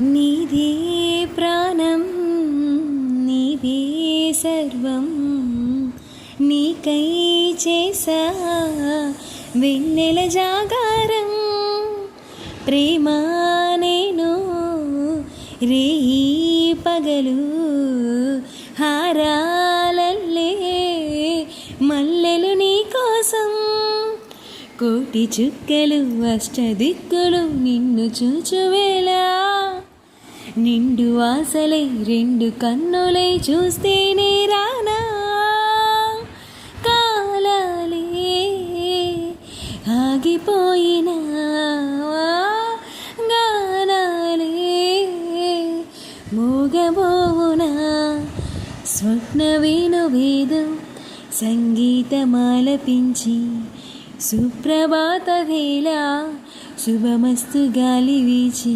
నీదే ప్రాణం నీవే సర్వం నీకై చేసా వెన్నెల జాగారం ప్రేమ నేను రేయి పగలు హారాలల్లే మల్లెలు నీ కోసం కోటి చుక్కలు అష్టదిక్కులు నిన్ను చూచువేళ నిండు ఆశలై రెండు కన్నులై చూస్తేనే రానా కాలాలే ఆగిపోయినా గానాలే మోగబోవునా స్వప్న వేణువేదం సంగీతమాలపించి సుప్రభాత వేళ శుభమస్తు గాలి వీచి